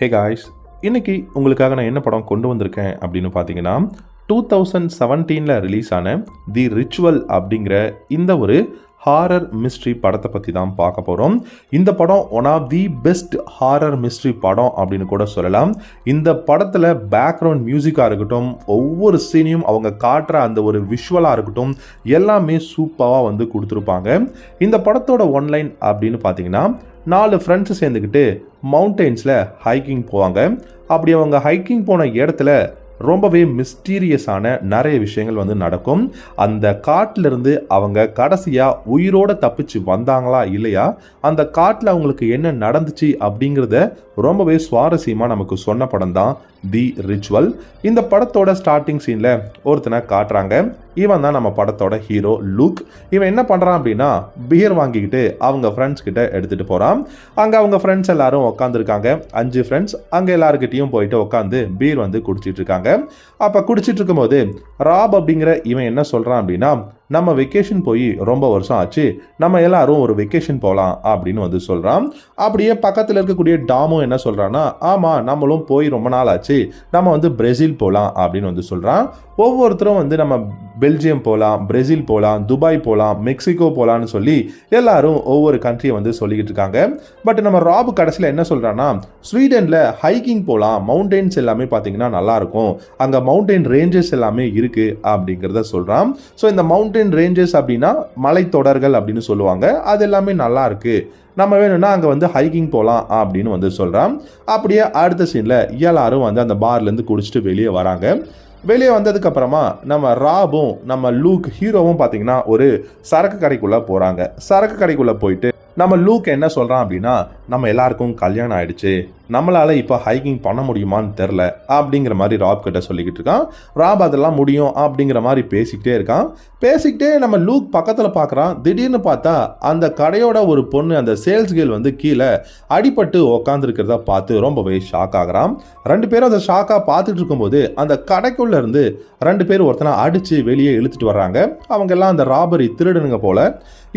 Hey guys, இன்னைக்கு உங்களுக்காக நான் என்ன படம் கொண்டு வந்திருக்கேன் அப்படின்னு பார்த்தீங்கன்னா 2017 ரிலீஸ் ஆன தி ரிச்சுவல் அப்படிங்கிற இந்த ஒரு ஹாரர் மிஸ்ட்ரி படத்தை பற்றி தான் பார்க்க போகிறோம். இந்த படம் one of the best horror mystery படம் அப்படின்னு கூட சொல்லலாம். இந்த படத்தில் பேக்ரவுண்ட் மியூசிக்காக இருக்கட்டும், ஒவ்வொரு சீனையும் அவங்க காட்டுற அந்த ஒரு விஷுவலாக இருக்கட்டும், எல்லாமே சூப்பராக வந்து கொடுத்துருப்பாங்க. இந்த படத்தோட ஒன்லைன் அப்படின்னு பார்த்தீங்கன்னா 4 ஃப்ரெண்ட்ஸ் சேர்ந்துக்கிட்டு மவுண்டெயின்ஸில் ஹைக்கிங் போவாங்க. அப்படி அவங்க ஹைக்கிங் போன இடத்துல ரொம்பவே மிஸ்டீரியஸான நிறைய விஷயங்கள் வந்து நடக்கும். அந்த காட்டிலிருந்து அவங்க கடைசியாக உயிரோடு தப்பிச்சு வந்தாங்களா இல்லையா, அந்த காட்டில் அவங்களுக்கு என்ன நடந்துச்சு அப்படிங்கிறத ரொம்பவே சுவாரஸ்யமாக நமக்கு சொன்ன படம் தான் தி ரிச்சுவல். இந்த படத்தோட ஸ்டார்டிங் சீனில் ஒருத்தனை காட்டுறாங்க. இவன் தான் நம்ம படத்தோட ஹீரோ லூக். இவன் என்ன பண்ணுறான் அப்படின்னா பியர் வாங்கிக்கிட்டு அவங்க ஃப்ரெண்ட்ஸ் கிட்ட எடுத்துகிட்டு போகிறான். அங்கே அவங்க ஃப்ரெண்ட்ஸ் எல்லாரும் உட்காந்துருக்காங்க. 5 ஃப்ரெண்ட்ஸ் அங்கே எல்லாருக்கிட்டையும் போயிட்டு உட்காந்து பீர் வந்து குடிச்சிட்டு இருக்காங்க. அப்போ குடிச்சிட்டு இருக்கும்போது ராப் அப்படிங்கிற இவன் என்ன சொல்கிறான் அப்படின்னா, நம்ம வெக்கேஷன் போய் ரொம்ப வருஷம் ஆச்சு, நம்ம எல்லாரும் ஒரு வெக்கேஷன் போகலாம் அப்படின்னு வந்து சொல்கிறான். அப்படியே பக்கத்தில் இருக்கக்கூடிய டாமும் என்ன சொல்கிறான்னா, ஆமாம் நம்மளும் போய் ரொம்ப நாள் ஆச்சு, நம்ம வந்து பிரேசில் போகலாம் அப்படின்னு வந்து சொல்கிறான். ஒவ்வொருத்தரும் வந்து நம்ம பெல்ஜியம் போகலாம், பிரேசில் போகலாம், துபாய் போகலாம், மெக்சிகோ போகலான்னு சொல்லி எல்லாரும் ஒவ்வொரு கண்ட்ரியை வந்து சொல்லிக்கிட்டு இருக்காங்க. பட் நம்ம ராபு கடைசியில் என்ன சொல்கிறான்னா, ஸ்வீடனில் ஹைக்கிங் போகலாம், மவுண்டெயின்ஸ் எல்லாமே பார்த்தீங்கன்னா நல்லாயிருக்கும், அங்கே மவுண்டெயின் ரேஞ்சஸ் எல்லாமே இருக்குது அப்படிங்கிறத சொல்கிறான். ஸோ இந்த மவுண்டெயின் ரேஞ்சஸ் அப்படின்னா மலைத்தொடர்கள் அப்படின்னு சொல்லுவாங்க, அது எல்லாமே நல்லா இருக்கு, நம்ம வேணும்னா அங்கே வந்து ஹைக்கிங் போகலாம் அப்படின்னு வந்து சொல்கிறான். அப்படியே அடுத்த சீனில் எல்லாரும் வந்து அந்த பார்லேருந்து குடிச்சிட்டு வெளியே வராங்க. வெளியே வந்ததுக்கப்புறமா நம்ம ராபும் நம்ம லூக் ஹீரோவும் பார்த்தீங்கன்னா ஒரு சரக்கு கடைக்குள்ளே போகிறாங்க. சரக்கு கடைக்குள்ளே போயிட்டு நம்ம லூக் என்ன சொல்கிறான் அப்படின்னா, நம்ம எல்லாருக்கும் கல்யாணம் ஆயிடுச்சு, நம்மளால் இப்போ ஹைக்கிங் பண்ண முடியுமான்னு தெரில அப்படிங்கிற மாதிரி ராப் கிட்ட சொல்லிக்கிட்டு இருக்கான். ராப் அதெல்லாம் முடியும் அப்படிங்கிற மாதிரி பேசிக்கிட்டே இருக்கான். பேசிக்கிட்டே நம்ம லூக் பக்கத்தில் பார்க்குறான். திடீர்னு பார்த்தா அந்த கடையோட ஒரு பொண்ணு, அந்த சேல்ஸ் கேர்ள் வந்து கீழே அடிபட்டு உக்காந்துருக்கிறத பார்த்து ரொம்பவே ஷாக் ஆகுறான். 2 பேரும் அந்த ஷாக்காக பார்த்துட்டு இருக்கும்போது அந்த கடைக்குள்ளே இருந்து 2 பேர் ஒருத்தனை அடித்து வெளியே இழுத்துட்டு வர்றாங்க. அவங்க எல்லாம் அந்த ராபரி திருடனுங்க போல.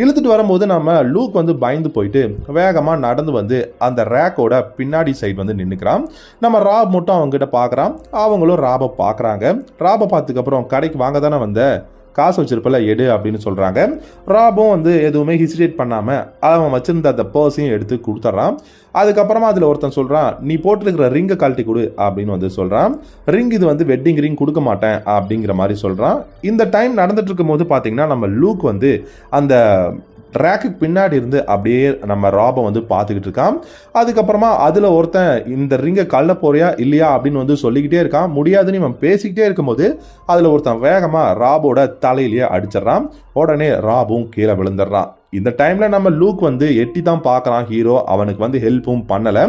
இழுத்துட்டு வரும்போது நம்ம லூக் வந்து பயந்து போயிட்டு வேகமாக நடந்து வந்து அந்த ரேக்கோட பின்னாடி சைடு வந்து நின்றுக்கிறான். நம்ம ராப் மட்டும் அவங்ககிட்ட பார்க்குறான். அவங்களும் ராபை பார்க்குறாங்க. ராபை பார்த்ததுக்கப்புறம் கடைக்கு வாங்க தானே வந்த, காசு வச்சிருப்பல எடு அப்படின்னு சொல்கிறாங்க. ராபும் வந்து எதுவுமே ஹிசிடேட் பண்ணாமல் அவன் வச்சிருந்த அந்த பர்ஸையும் எடுத்து கொடுத்துட்றான். அதுக்கப்புறமா அதில் ஒருத்தன் சொல்கிறான், நீ போட்டிருக்கிற ரிங்கை கழட்டி கொடு அப்படின்னு வந்து சொல்கிறான். ரிங் இது வந்து வெட்டிங் ரிங் கொடுக்க மாட்டேன் அப்படிங்கிற மாதிரி சொல்கிறான். இந்த டைம் நடந்துட்டு இருக்கும் போது பார்த்தீங்கன்னா நம்ம லூக் வந்து அந்த ரேக்குக்கு பின்னாடி இருந்து அப்படியே நம்ம ராபை வந்து பார்த்துக்கிட்டு இருக்கான். அதுக்கப்புறமா அதில் ஒருத்தன் இந்த ரிங்கை கள்ள போறியா இல்லையா அப்படின்னு வந்து சொல்லிக்கிட்டே இருக்கான். முடியாதுன்னு இவன் பேசிக்கிட்டே இருக்கும்போது அதில் ஒருத்தன் வேகமாக ராபோட தலையிலேயே அடிச்சிடறான். உடனே ராபும் கீழே விழுந்துடுறான். இந்த டைமில் நம்ம லூக் வந்து எட்டி தான் பார்க்குறான். ஹீரோ அவனுக்கு வந்து ஹெல்ப்பும் பண்ணலை.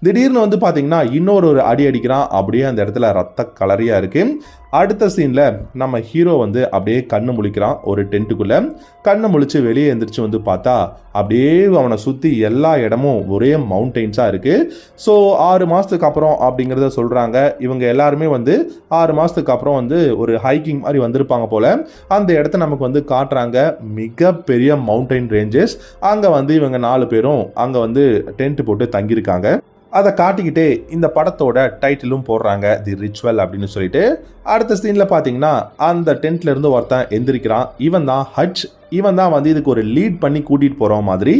திடீர்னு வந்து பார்த்தீங்கன்னா இன்னொரு அடி அடிக்கிறான். அப்படியே அந்த இடத்துல ரத்த கலரியாக இருக்குது. அடுத்த சீனில் நம்ம ஹீரோ வந்து அப்படியே கண்ணு முழிக்கிறான். ஒரு டென்ட்டுக்குள்ளே கண்ணு முழிச்சு வெளியே எந்திரிச்சு வந்து பார்த்தா அப்படியே அவனை சுற்றி எல்லா இடமும் ஒரே மவுண்டெயின்ஸாக இருக்குது. ஸோ 6 மாதத்துக்கு அப்புறம் அப்படிங்கிறத சொல்கிறாங்க. இவங்க எல்லாருமே வந்து 6 மாதத்துக்கு அப்புறம் வந்து ஒரு ஹைக்கிங் மாதிரி வந்திருப்பாங்க போல். அந்த இடத்த நமக்கு வந்து காட்டுறாங்க. மிகப்பெரிய மவுண்டெயின் ரேஞ்சஸ். அங்கே வந்து இவங்க 4 பேரும் அங்கே வந்து டென்ட் போட்டு தங்கியிருக்காங்க. அதை காட்டிக்கிட்டே இந்த படத்தோட டைட்டிலும் போடுறாங்க, தி ரிச்சுவல் அப்படின்னு சொல்லிட்டு. அடுத்த சீனில் பார்த்தீங்கன்னா அந்த டென்ட்ல இருந்து ஒருத்தன் எந்திரிக்கிறான். இவன் தான் ஹட்ச். இவன் தான் வந்து இதுக்கு ஒரு லீட் பண்ணி கூட்டிகிட்டு போகிற மாதிரி,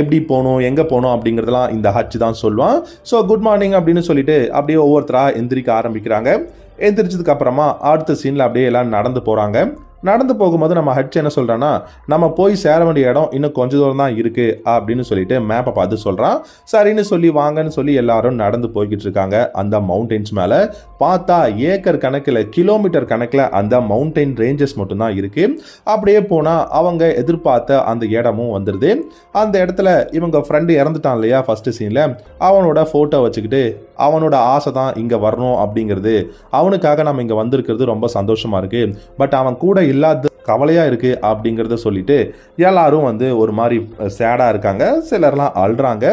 எப்படி போகணும் எங்கே போகணும் அப்படிங்கிறதெல்லாம் இந்த ஹட்ச் தான் சொல்லுவான். ஸோ குட் மார்னிங் அப்படின்னு சொல்லிட்டு அப்படியே ஒவ்வொருத்தராக எந்திரிக்க ஆரம்பிக்கிறாங்க. எந்திரிச்சதுக்கு அப்புறமா அடுத்த சீனில் அப்படியே எல்லாம் நடந்து போகிறாங்க. நடந்து போகும்போது நம்ம ஹட்ச் என்ன சொல்கிறான்னா, நம்ம போய் சேர வேண்டிய இடம் இன்னும் கொஞ்சம் தூரம் தான் இருக்குது அப்படின்னு சொல்லிட்டு மேப்பை பார்த்து சொல்கிறான். சரின்னு சொல்லி வாங்கன்னு சொல்லி எல்லாரும் நடந்து போய்கிட்டு இருக்காங்க. அந்த மவுண்டெயின்ஸ் மேலே பார்த்தா ஏக்கர் கணக்கில், கிலோமீட்டர் கணக்கில் அந்த மவுண்டெயின் ரேஞ்சஸ் மட்டும்தான் இருக்குது. அப்படியே போனால் அவங்க எதிர்பார்த்த அந்த இடமும் வந்துடுது. அந்த இடத்துல இவங்க ஃப்ரெண்டு இறந்துட்டான் இல்லையா ஃபஸ்ட்டு சீனில், அவனோட ஃபோட்டோ வச்சுக்கிட்டு அவனோட ஆசை தான் இங்கே வரணும் அப்படிங்கிறது, அவனுக்காக நம்ம இங்கே வந்திருக்கிறது ரொம்ப சந்தோஷமாக இருக்குது, பட் அவன் கூட இல்லாத கவலையாக இருக்குது அப்படிங்கிறத சொல்லிட்டு எல்லாரும் வந்து ஒரு மாதிரி சேடாக இருக்காங்க. சிலர்லாம் அழுறாங்க.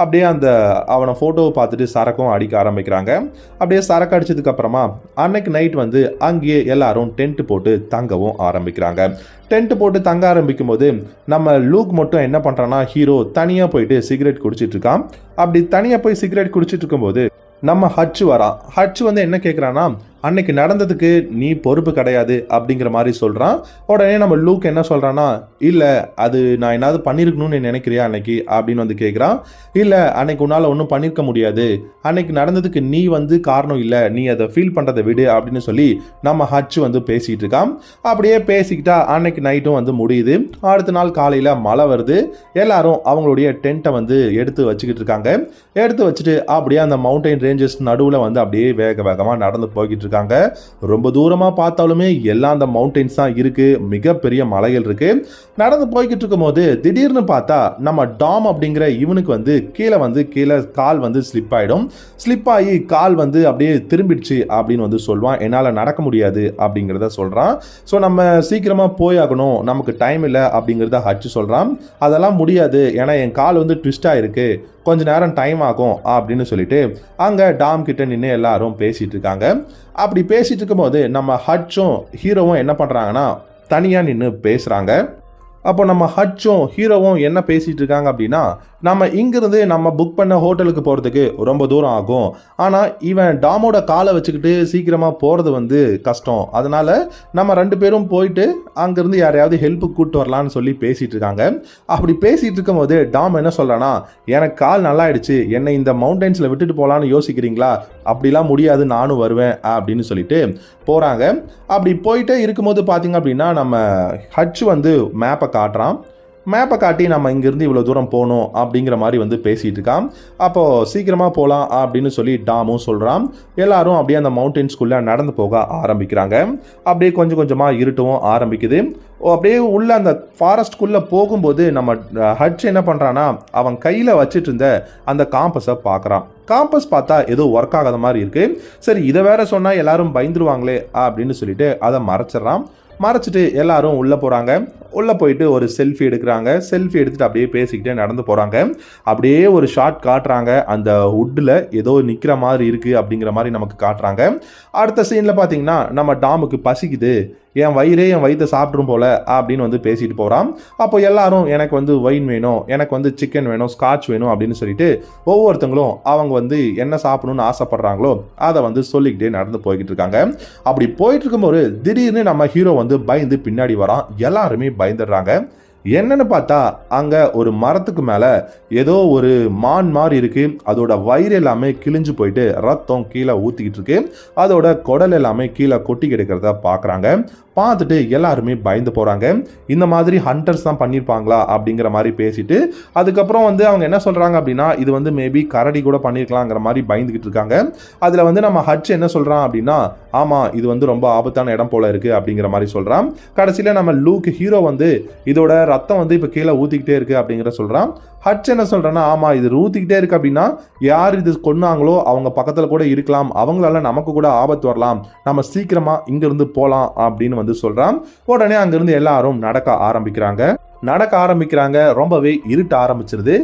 அப்படியே அந்த அவனை ஃபோட்டோவை பார்த்துட்டு சரக்கும் அடிக்க ஆரம்பிக்கிறாங்க. அப்படியே சரக்கு அடிச்சதுக்கப்புறமா அன்னைக்கு நைட் வந்து அங்கேயே எல்லாரும் டென்ட் போட்டு தங்கவும் ஆரம்பிக்கிறாங்க. டென்ட் போட்டு தங்க ஆரம்பிக்கும் போது நம்ம லூக் மட்டும் என்ன பண்ணுறான்னா, ஹீரோ தனியாக போயிட்டு சிகரெட் குடிச்சிட்டு இருக்கான். அப்படி தனியாக போய் சிகரெட் குடிச்சிட்டு இருக்கும்போது நம்ம ஹட்ச் வரான். ஹட்ச் வந்து என்ன கேட்குறான்னா, அன்னைக்கு நடந்ததுக்கு நீ பொறுப்பு கிடையாது அப்படிங்கிற மாதிரி சொல்கிறான். உடனே நம்ம லூக் என்ன சொல்கிறான்னா, இல்லை அது நான் என்னாவது பண்ணியிருக்கணும்னு நினைக்கிறியா அன்னைக்கு அப்படின்னு வந்து கேட்குறான். இல்லை அன்னைக்கு உன்னால் ஒன்றும் பண்ணியிருக்க முடியாது, அன்னைக்கு நடந்ததுக்கு நீ வந்து காரணம் இல்லை, நீ அதை ஃபீல் பண்ணுறதை விடு அப்படின்னு சொல்லி நம்ம ஹட்ச் வந்து பேசிகிட்டு இருக்கான். அப்படியே பேசிக்கிட்டா அன்னைக்கு நைட்டும் வந்து முடியுது. அடுத்த நாள் காலையில் மழை வருது. எல்லாரும் அவங்களுடைய டென்ட்டை வந்து எடுத்து வச்சுக்கிட்டு இருக்காங்க. எடுத்து வச்சுட்டு அப்படியே அந்த மவுண்டைன் ரேஞ்சஸ் நடுவில் வந்து அப்படியே வேகமாக நடந்து போய்கிட்டு இருக்காங்க. ரொம்ப தூரமா பார்த்தாலுமே எல்லாம் அந்த மவுண்டைன்ஸ் தான் இருக்கு. மிகப்பெரிய மலைகள் இருக்கு. நடந்து போய்கிட்டு இருக்கும் போது திடீர்னு பார்த்தா நம்ம டாம் அப்படிங்கிற இவனுக்கு வந்து கீழே கால் வந்து ஸ்லிப் ஆயிடும். ஸ்லிப் ஆகி கால் வந்து அப்படியே திரும்பிடுச்சு அப்படின்னு வந்து சொல்லுவான். என்னால் நடக்க முடியாது அப்படிங்கிறத சொல்றான். ஸோ நம்ம சீக்கிரமா போயாகணும், நமக்கு டைம் இல்லை அப்படிங்கிறத ஹட்ச் சொல்றான். அதெல்லாம் முடியாது, ஏன்னா என் கால் வந்து ட்விஸ்ட் ஆயிருக்கு, கொஞ்ச நேரம் டைம் ஆகும் அப்படின்னு சொல்லிட்டு அங்கே டாம் கிட்ட நின்று எல்லாரும் பேசிட்டு இருக்காங்க. அப்படி பேசிட்டு இருக்கும்போது நம்ம ஹட்சும் ஹீரோவும் என்ன பண்ணுறாங்கன்னா தனியாக நின்று பேசுகிறாங்க. அப்போ நம்ம ஹட்சும் ஹீரோவும் என்ன பேசிகிட்டு இருக்காங்க அப்படின்னா, நம்ம இங்கிருந்து நம்ம புக் பண்ண ஹோட்டலுக்கு போகிறதுக்கு ரொம்ப தூரம் ஆகும், ஆனால் இவன் டாமோட காலை வச்சுக்கிட்டு சீக்கிரமாக போகிறது வந்து கஷ்டம், அதனால் நம்ம 2 பேரும் போயிட்டு அங்கேருந்து யாரையாவது ஹெல்ப்புக்கு கூப்பிட்டு வரலான்னு சொல்லி பேசிகிட்டு இருக்காங்க. அப்படி பேசிகிட்டு இருக்கும் போது டாம் என்ன சொல்கிறான்னா, எனக்கு கால் நல்லாயிடுச்சு, என்னை இந்த மவுண்டன்ஸில் விட்டுட்டு போகலான்னு யோசிக்கிறீங்களா, அப்படிலாம் முடியாது, நானும் வருவேன் அப்படின்னு சொல்லிட்டு போகிறாங்க. அப்படி போயிட்டே இருக்கும்போது பார்த்தீங்க அப்படின்னா நம்ம ஹட்ச் வந்து மேப்பை காட்டுறான். மேப்பை காட்டி நம்ம இங்கேருந்து இவ்வளோ தூரம் போகணும் அப்படிங்கிற மாதிரி வந்து பேசிகிட்டு இருக்கான். அப்போது சீக்கிரமாக போகலாம் அப்படின்னு சொல்லி டாமும் சொல்கிறான். எல்லாரும் அப்படியே அந்த மவுண்டன்ஸ்குள்ளே நடந்து போக ஆரம்பிக்கிறாங்க. அப்படியே கொஞ்சம் கொஞ்சமாக இருட்டவும் ஆரம்பிக்குது. அப்படியே உள்ள அந்த ஃபாரஸ்ட்குள்ளே போகும்போது நம்ம ஹட்ச் என்ன பண்ணுறான்னா, அவன் கையில் வச்சுட்டு இருந்த அந்த காம்பஸை பார்க்குறான். காம்பஸ் பார்த்தா ஏதோ ஒர்க் ஆகாத மாதிரி இருக்குது. சரி, இதை வேற சொன்னால் எல்லாரும் பயந்துருவாங்களே அப்படின்னு சொல்லிட்டு அதை மறைச்சிட்றான். மறைச்சிட்டு எல்லாரும் உள்ளே போகிறாங்க. உள்ளே போயிட்டு ஒரு செல்ஃபி எடுக்கிறாங்க. செல்ஃபி எடுத்துகிட்டு அப்படியே பேசிக்கிட்டே நடந்து போகிறாங்க. அப்படியே ஒரு ஷாட் காட்டுறாங்க, அந்த வுட்டில் ஏதோ நிற்கிற மாதிரி இருக்குது அப்படிங்கிற மாதிரி நமக்கு காட்டுறாங்க. அடுத்த சீனில் பார்த்தீங்கன்னா நம்ம டாமுக்கு பசிக்குது, என் வயிற்றை சாப்பிட்ரும் போல அப்படின்னு வந்து பேசிட்டு போகிறான். அப்போ எல்லாரும் எனக்கு வந்து ஒயின் வேணும், எனக்கு வந்து சிக்கன் வேணும், ஸ்காட்ச் வேணும் அப்படின்னு சொல்லிட்டு ஒவ்வொருத்தங்களும் அவங்க வந்து என்ன சாப்பிடணும்னு ஆசைப்படுறாங்களோ அதை வந்து சொல்லிக்கிட்டே நடந்து போய்கிட்டு இருக்காங்க. அப்படி போயிட்டு இருக்கும்போது திடீர்னு நம்ம ஹீரோ வந்து பயந்து பின்னாடி வரான். எல்லாருமே பயந்துடுறாங்க. என்னன்னு பார்த்தா அங்கே ஒரு மரத்துக்கு மேலே ஏதோ ஒரு மான் மாதிரி இருக்கு. அதோட வயிறு எல்லாமே கிழிஞ்சு போயிட்டு ரத்தம் கீழே ஊற்றிக்கிட்டு இருக்கு. அதோட குடல் எல்லாமே கீழே கொட்டி கிடக்கிறத பார்க்குறாங்க. பார்த்துட்டு எல்லாருமே பயந்து போகிறாங்க. இந்த மாதிரி ஹண்டர்ஸ் தான் பண்ணியிருப்பாங்களா அப்படிங்கிற மாதிரி பேசிட்டு அதுக்கப்புறம் வந்து அவங்க என்ன சொல்கிறாங்க அப்படின்னா, இது வந்து மேபி கரடி கூட பண்ணியிருக்கலாங்கிற மாதிரி பயந்துக்கிட்டு இருக்காங்க. அதில் வந்து நம்ம ஹட்ச் என்ன சொல்கிறான் அப்படின்னா, ஆமாம் இது வந்து ரொம்ப ஆபத்தான இடம் போல இருக்குது அப்படிங்கிற மாதிரி சொல்கிறான். கடைசியில் நம்ம லூக் ஹீரோ வந்து இதோட ரத்தம் வந்து இப்போ கீழே ஊற்றிக்கிட்டே இருக்குது அப்படிங்கிற சொல்கிறான். ஹட்ச் என்ன சொல்கிறேன்னா, ஆமாம் இது ஊற்றிக்கிட்டே இருக்குது அப்படின்னா யார் இது கொன்னாங்களோ அவங்க பக்கத்தில் கூட இருக்கலாம், அவங்களால நமக்கு கூட ஆபத்து வரலாம், நம்ம சீக்கிரமாக இங்கேருந்து போகலாம் அப்படின்னு வந்து சொல்கிறான். உடனே அங்கேருந்து எல்லாரும் நடக்க ஆரம்பிக்கிறாங்க. ரொம்பவே இருட்ட ஆரம்பிச்சிருது.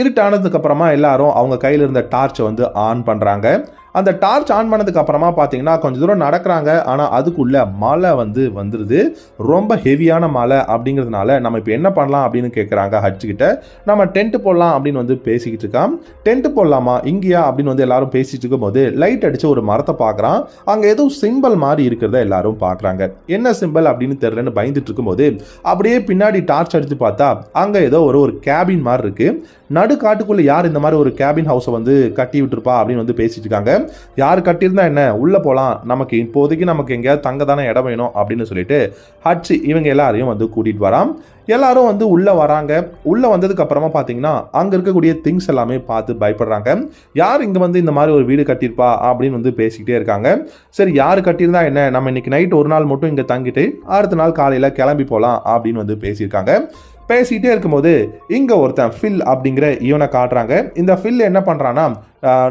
இருட்டானதுக்கு அப்புறமா எல்லாரும் அவங்க கையில் இருந்த டார்ச்சை வந்து ஆன் பண்ணுறாங்க. அந்த டார்ச் ஆன் பண்ணதுக்கு அப்புறமா பார்த்தீங்கன்னா கொஞ்சம் தூரம் நடக்கிறாங்க. ஆனால் அதுக்குள்ள மழை வந்துடுது. ரொம்ப ஹெவியான மழை அப்படிங்கிறதுனால நம்ம இப்போ என்ன பண்ணலாம் அப்படின்னு கேட்குறாங்க ஹட்ச்கிட்ட. நம்ம டென்ட் போடலாம் அப்படின்னு வந்து பேசிக்கிட்டு இருக்கான். டென்ட் போடலாமா இங்கேயா அப்படின்னு வந்து எல்லாரும் பேசிட்டு இருக்கும்போது லைட் அடிச்சு ஒரு மரத்தை பார்க்குறான். அங்கே ஏதோ சிம்பிள் மாதிரி இருக்கிறத எல்லாரும் பார்க்குறாங்க. என்ன சிம்பிள் அப்படின்னு தெரியலன்னு பயந்துட்டு இருக்கும்போது அப்படியே பின்னாடி டார்ச் அடித்து பார்த்தா அங்கே ஏதோ ஒரு கேபின் மாதிரி இருக்கு. நடு காட்டுக்குள்ளே யார் இந்த மாதிரி ஒரு கேபின் ஹவுஸை வந்து கட்டி விட்டுருப்பா அப்படின்னு வந்து பேசிட்டு இருக்காங்க. யார் கட்டியிருந்தா என்ன, உள்ளே போகலாம், நமக்கு எங்கேயாவது தங்க தானே இடம் வேணும் அப்படின்னு சொல்லிட்டு ஹட்ச் இவங்க எல்லாரையும் வந்து கூட்டிகிட்டு வரான். எல்லாரும் வந்து உள்ளே வராங்க. உள்ளே வந்ததுக்கு அப்புறமா பார்த்தீங்கன்னா அங்கே இருக்கக்கூடிய திங்ஸ் எல்லாமே பார்த்து பயப்படுறாங்க. யார் இங்கே வந்து இந்த மாதிரி ஒரு வீடு கட்டியிருப்பா அப்படின்னு வந்து பேசிக்கிட்டே இருக்காங்க. சரி, யார் கட்டியிருந்தா என்ன, நம்ம இன்னைக்கு நைட் ஒரு நாள் மட்டும் இங்கே தங்கிட்டு அடுத்த நாள் காலையில் கிளம்பி போகலாம் அப்படின்னு வந்து பேசியிருக்காங்க. பேசிக்கிட்டே இருக்கும்போது இங்கே ஒருத்தன் ஃபில் அப்படிங்கிற இவனை காட்டுறாங்க. இந்த ஃபில் என்ன பண்ணுறான்னா,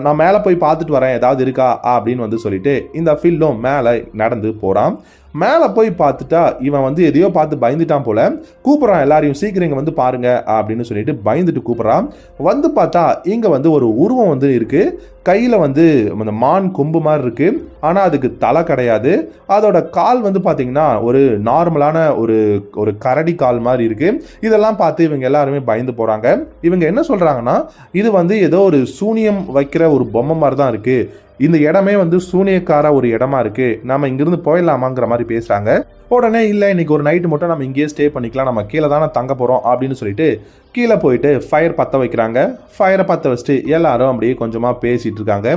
நான் மேலே போய் பார்த்துட்டு வரேன் ஏதாவது இருக்கா அப்படின்னு வந்து சொல்லிட்டு இந்த ஃபில்லும் மேலே நடந்து போகிறான். மேலே போய் பார்த்துட்டா இவன் வந்து எதையோ பார்த்து பயந்துட்டான் போல. கூப்பிட்றான் எல்லாரையும், சீக்கிரம் இங்கே வந்து பாருங்க அப்படின்னு சொல்லிட்டு பயந்துட்டு கூப்பிட்றான். வந்து பார்த்தா இங்கே வந்து ஒரு உருவம் வந்து இருக்கு. கையில் வந்து அந்த மான் கொம்பு மாதிரி இருக்கு, ஆனால் அதுக்கு தலை கிடையாது. அதோட கால் வந்து பார்த்தீங்கன்னா ஒரு நார்மலான ஒரு கரடி கால் மாதிரி இருக்கு. இதெல்லாம் பார்த்து இவங்க எல்லாருமே பயந்து போறாங்க. இவங்க என்ன சொல்றாங்கன்னா, இது வந்து ஏதோ ஒரு சூனியம் வைக்கிற ஒரு பொம்மை மாதிரி தான் இருக்கு, இந்த இடமே வந்து சூனியக்கார ஒரு இடமா இருக்கு, நம்ம இங்கிருந்து போயிடலாமாங்கிற மாதிரி பேசுறாங்க. உடனே இல்லை, இன்னைக்கு ஒரு நைட்டு மட்டும் நம்ம இங்கேயே ஸ்டே பண்ணிக்கலாம், நம்ம கீழே தானே தங்க போகிறோம் அப்படின்னு சொல்லிட்டு கீழே போயிட்டு ஃபயர் பற்ற வைக்கிறாங்க. ஃபயரை பற்ற வச்சுட்டு எல்லாரும் அப்படியே கொஞ்சமாக பேசிகிட்டு இருக்காங்க.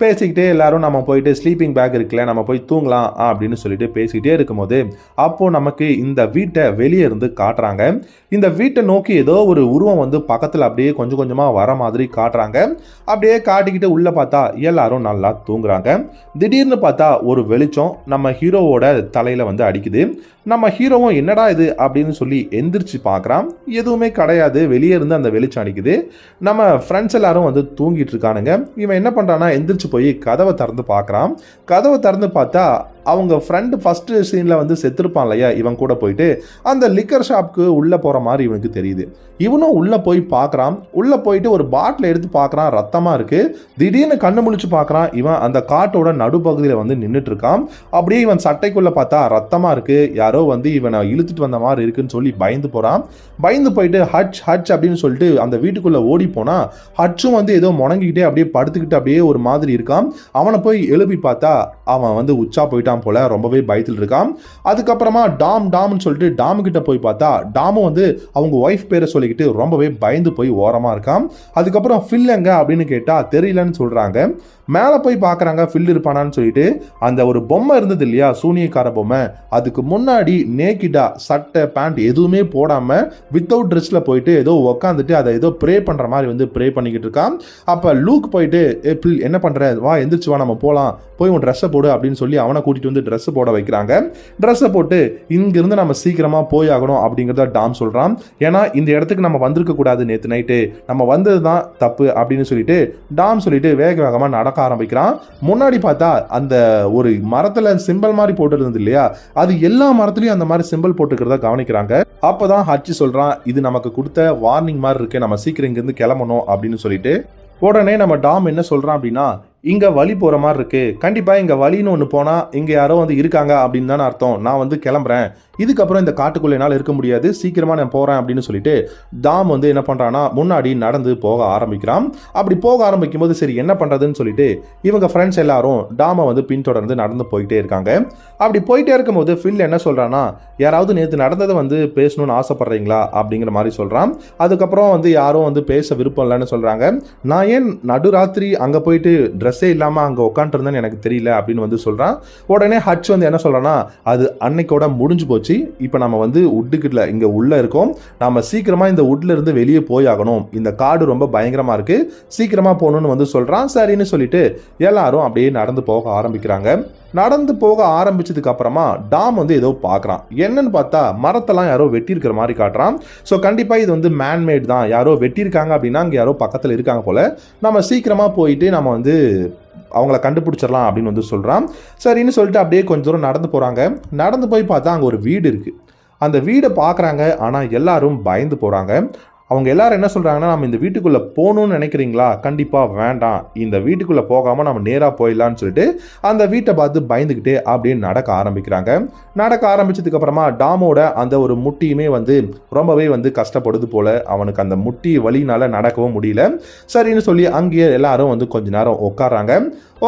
பேசிக்கிட்டே எல்லாரும் நம்ம போயிட்டு ஸ்லீப்பிங் பேக் இருக்குல்ல, நம்ம போய் தூங்கலாம் அப்படின்னு சொல்லிட்டு பேசிக்கிட்டே இருக்கும்போது அப்போது நமக்கு இந்த வீட்டை வெளியே இருந்து காட்டுறாங்க. இந்த வீட்டை நோக்கி ஏதோ ஒரு உருவம் வந்து பக்கத்தில் அப்படியே கொஞ்சம் கொஞ்சமாக வர மாதிரி காட்டுறாங்க. அப்படியே காட்டிக்கிட்டு உள்ளே பார்த்தா எல்லாரும் நல்லா தூங்குறாங்க. திடீர்னு பார்த்தா ஒரு வெளிச்சம் நம்ம ஹீரோவோட தலையில் வந்து அடிக்குது. நம்ம ஹீரோவும் என்னடா இது அப்படின்னு சொல்லி எந்திரிச்சு பார்க்குறான். எதுவுமே கிடையாது, வெளியே இருந்து அந்த வெளிச்சம் அடிக்குது. நம்ம ஃப்ரெண்ட்ஸ் எல்லாரும் வந்து தூங்கிட்டு இருக்கானுங்க. இவன் என்ன பண்ணுறான்னா எந்திரிச்சு போய் கதவை திறந்து பார்க்குறான். கதவை திறந்து பார்த்தா அவங்க ஃப்ரெண்டு ஃபஸ்ட்டு சீனில் வந்து செத்துருப்பான் இல்லையா, இவன் கூட போயிட்டு அந்த லிக்கர் ஷாப்புக்கு உள்ளே போகிற மாதிரி இவனுக்கு தெரியுது. இவனும் உள்ளே போய் பார்க்குறான். உள்ளே போயிட்டு ஒரு பாட்டில் எடுத்து பார்க்குறான், ரத்தமாக இருக்குது. திடீர்னு கண்ணு முழிச்சு பார்க்குறான். இவன் அந்த காட்டோட நடுப்பகுதியில் வந்து நின்றுட்டு இருக்கான். அப்படியே இவன் சட்டைக்குள்ளே பார்த்தா ரத்தமாக இருக்குது, யாரோ வந்து இவனை இழுத்துட்டு வந்த மாதிரி இருக்குன்னு சொல்லி பயந்து போகிறான். பயந்து போயிட்டு ஹட்ச் ஹட்ச் அப்படின்னு சொல்லிட்டு அந்த வீட்டுக்குள்ளே ஓடி போனால் ஹட்சும் வந்து ஏதோ முணங்கிக்கிட்டே அப்படியே படுத்துக்கிட்டு அப்படியே ஒரு மாதிரி இருக்கான். அவனை போய் எழுப்பி பார்த்தா அவன் வந்து உச்சா போயிட்டான் போல, ரொம்பவே பயத்தில் இருக்கான். அதுக்கப்புறமா டாம்னு சொல்லிட்டு டாமு கிட்ட போய் பார்த்தா டாமும் வந்து அவங்க ஒய்ஃப் பேரை சொல்லிக்கிட்டு ரொம்பவே பயந்து போய் ஓரமா இருக்கான். அதுக்கப்புறம் ஃபில் எங்க அப்படின்னு கேட்டா தெரியலன்னு சொல்றாங்க. மேலே போய் பார்க்குறாங்க ஃபில் இருப்பானான்னு சொல்லிட்டு. அந்த ஒரு பொம்மை இருந்தது இல்லையா, சூனியக்கார பொம்மை, அதுக்கு முன்னாடி நேக்கிடா சட்டை பேண்ட் எதுவுமே போடாமல் வித்தவுட் ட்ரெஸ்ஸில் போயிட்டு ஏதோ உக்காந்துட்டு அதை ஏதோ ப்ரே பண்ணுற மாதிரி வந்து ப்ரே பண்ணிக்கிட்டு இருக்கான். அப்போ லூக் போயிட்டு பில் என்ன பண்ணுற, வா எந்திரிச்சு வா நம்ம போகலாம், போய் உன் ட்ரெஸ்ஸை போடு அப்படின்னு சொல்லி அவனை கூட்டிகிட்டு வந்து ட்ரெஸ்ஸை போட வைக்கிறாங்க. ட்ரெஸ்ஸை போட்டு இங்கிருந்து நம்ம சீக்கிரமாக போய் ஆகணும் அப்படிங்கிறத டாம் சொல்கிறான். ஏன்னா இந்த இடத்துக்கு நம்ம வந்திருக்க கூடாது, நேற்று நைட்டு நம்ம வந்தது தான் தப்பு அப்படின்னு சொல்லிட்டு டாம் சொல்லிட்டு வேக வேகமாக நடக்க ஆரம்பிக்கிறான். முன்னாடி பார்த்தா அந்த ஒரு மரத்துல சிம்பிள் மாதிரி போட்டு இருந்தது இல்லையா, அது எல்லா மரத்துலயும் அந்த மாதிரி சிம்பிள் போட்டுக்கிறத கவனிக்கிறாங்க. அப்பதான் ஹட்சி சொல்றான், இது நமக்கு கொடுத்த வார்னிங் மாதிரி இருக்கு, நம்ம சீக்கிரம் இங்க இருந்து கிளம்பணும் அப்படின்னு சொல்லிட்டு. உடனே நம்ம டாம் என்ன சொல்றான் அப்படின்னா, இங்கே வழி போகிற மாதிரி இருக்குது, கண்டிப்பாக இங்கே வழின்னு ஒன்று போனால் இங்கே யாரோ வந்து இருக்காங்க அப்படின்னு தானே அர்த்தம், நான் வந்து கிளம்புறேன், இதுக்கப்புறம் இந்த காட்டுக்குள்ளே என்னால் இருக்க முடியாது, சீக்கிரமாக நான் போகிறேன் அப்படின்னு சொல்லிட்டு டாம் வந்து என்ன பண்ணுறான்னா முன்னாடி நடந்து போக ஆரம்பிக்கிறான். அப்படி போக ஆரம்பிக்கும் போது சரி என்ன பண்ணுறதுன்னு சொல்லிட்டு இவங்க ஃப்ரெண்ட்ஸ் எல்லாரும் டாமை வந்து பின்தொடர்ந்து நடந்து போயிட்டே இருக்காங்க. அப்படி போயிட்டே இருக்கும்போது ஃபில் என்ன சொல்கிறான்னா, யாராவது நேற்று நடந்ததை வந்து பேசணும்னு ஆசைப்படுறீங்களா அப்படிங்கிற மாதிரி சொல்கிறான். அதுக்கப்புறம் வந்து யாரும் வந்து பேச விருப்பம் இல்லைன்னு சொல்கிறாங்க. நான் ஏன் நடுராத்திரி அங்கே போயிட்டு ட்ரெஸ்ஸே இல்லாமல் அங்கே உட்காந்துருந்தேன்னு எனக்கு தெரியல அப்படின்னு வந்து சொல்கிறான். உடனே ஹட்ச் வந்து என்ன சொல்கிறான்னா, அது அன்னைக்கோட முடிஞ்சு போச்சு, இப்போ நம்ம வந்து உட்டுக்கிட்ட இங்கே உள்ளே இருக்கோம், நம்ம சீக்கிரமாக இந்த உட்ல இருந்து வெளியே போய் ஆகணும், இந்த காடு ரொம்ப பயங்கரமாக இருக்குது, சீக்கிரமாக போகணும்னு வந்து சொல்கிறான். சரின்னு சொல்லிட்டு எல்லாரும் அப்படியே நடந்து போக ஆரம்பிக்கிறாங்க. நடந்து போக ஆரம்பிச்சதுக்கு அப்புறமா டாம் வந்து ஏதோ பார்க்குறான். என்னன்னு பார்த்தா மரத்தெல்லாம் யாரோ வெட்டியிருக்கிற மாதிரி காட்டுறான். ஸோ கண்டிப்பாக இது வந்து மேன்மேட் தான், யாரோ வெட்டியிருக்காங்க அப்படின்னா அங்கே யாரோ பக்கத்தில் இருக்காங்க போல், நம்ம சீக்கிரமாக போயிட்டு நம்ம வந்து அவங்கள கண்டுபிடிச்சிடலாம் அப்படின்னு வந்து சொல்கிறான். சரின்னு சொல்லிட்டு அப்படியே கொஞ்சம் தூரம் நடந்து போகிறாங்க. நடந்து போய் பார்த்தா அங்கே ஒரு வீடு இருக்குது. அந்த வீடை பார்க்குறாங்க, ஆனால் எல்லாரும் பயந்து போகிறாங்க. அவங்க எல்லாரும் என்ன சொல்கிறாங்கன்னா, நம்ம இந்த வீட்டுக்குள்ளே போகணும்னு நினைக்கிறீங்களா, கண்டிப்பாக வேண்டாம், இந்த வீட்டுக்குள்ளே போகாமல் நம்ம நேராக போயிடலான்னு சொல்லிட்டு அந்த வீட்டை பார்த்து பயந்துக்கிட்டே அப்படியே நடக்க ஆரம்பிக்கிறாங்க. நடக்க ஆரம்பிச்சதுக்கப்புறமா டாமோட அந்த ஒரு முட்டியுமே வந்து ரொம்பவே வந்து கஷ்டப்படுது போல், அவனுக்கு அந்த முட்டி வலினால நடக்கவும் முடியல. சரின்னு சொல்லி அங்கேயே எல்லாரும் வந்து கொஞ்ச நேரம் உட்காராங்க.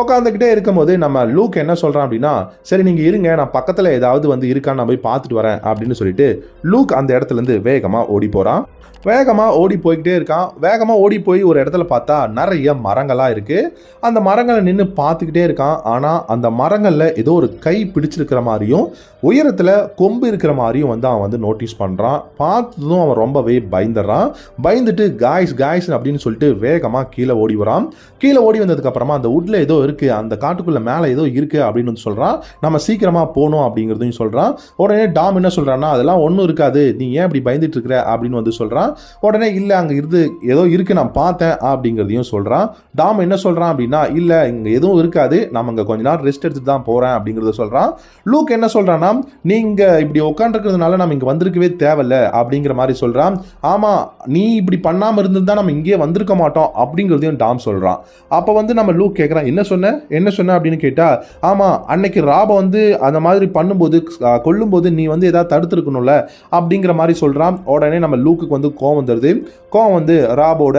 உட்காந்துக்கிட்டே இருக்கும்போது நம்ம லூக் என்ன சொல்கிறான் அப்படின்னா, சரி நீங்கள் இருங்க, நான் பக்கத்தில் ஏதாவது வந்து இருக்கான்னு நான் போய் பார்த்துட்டு வரேன் அப்படின்னு சொல்லிட்டு லூக் அந்த இடத்துலேருந்து வேகமாக ஓடி போகிறான். வேகமாக ஓடி போய்கிட்டே இருக்கான். வேகமாக ஓடி போய் ஒரு இடத்துல பார்த்தா நிறைய மரங்களாக இருக்குது. அந்த மரங்களை நின்று பார்த்துக்கிட்டே இருக்கான். ஆனால் அந்த மரங்களில் ஏதோ ஒரு கை பிடிச்சிருக்கிற மாதிரியும் உயரத்தில் கொம்பு இருக்கிற மாதிரியும் வந்து அவன் வந்து நோட்டீஸ் பண்ணுறான். பார்த்ததும் அவன் ரொம்பவே பயந்துடுறான். பயந்துட்டு காய்ஸ் அப்படின்னு சொல்லிட்டு வேகமாக கீழே ஓடி வரான். கீழே ஓடி வந்ததுக்கப்புறமா அந்த உட்ல ஏதோ இருக்குது, அந்த காட்டுக்குள்ளே மேலே ஏதோ இருக்குது அப்படின்னு வந்து சொல்கிறான். நம்ம சீக்கிரமாக போகணும் அப்படிங்கிறதையும் சொல்கிறான். உடனே டாம் என்ன சொல்கிறான்னா, அதெல்லாம் ஒன்றும் இருக்காது, நீ ஏன் இப்படி பயந்துட்டு இருக்கிற அப்படின்னு வந்து சொல்கிறான். உடனே இல்லை அங்கே இருந்து ஏதோ இருக்குது நான் பார்த்தேன் அப்படிங்கிறதையும் சொல்கிறான். டாம் என்ன சொல்கிறான் அப்படின்னா, இல்லை இங்கே எதுவும் இருக்காது, நம்ம இங்கே கொஞ்ச நேரம் ரெஸ்ட் எடுத்துட்டு தான் போகிறேன் அப்படிங்கிறத சொல்கிறான். லூக் என்ன சொல்கிறான்னா, நீங்கள் இப்படி உட்காந்துருக்கிறதுனால நம்ம இங்கே வந்திருக்கவே தேவையில்லை அப்படிங்கிற மாதிரி சொல்கிறான். ஆமாம், நீ இப்படி பண்ணாமல் இருந்திருந்தா நம்ம இங்கே வந்திருக்க மாட்டோம் அப்படிங்கிறதையும் டாம் சொல்கிறான். அப்போ வந்து நம்ம லூக் கேட்குறான், என்ன சொன்ன அப்படின்னு கேட்டால், ஆமாம் அன்னைக்கு ராபை வந்து அந்த மாதிரி பண்ணும்போது கொல்லும்போது நீ வந்து ஏதாவது தடுத்துருக்கணும்ல அப்படிங்கிற மாதிரி சொல்கிறான். உடனே நம்ம லூக்குக்கு வந்து கோவம் வந்துடுது. கோவம் வந்து ராபோட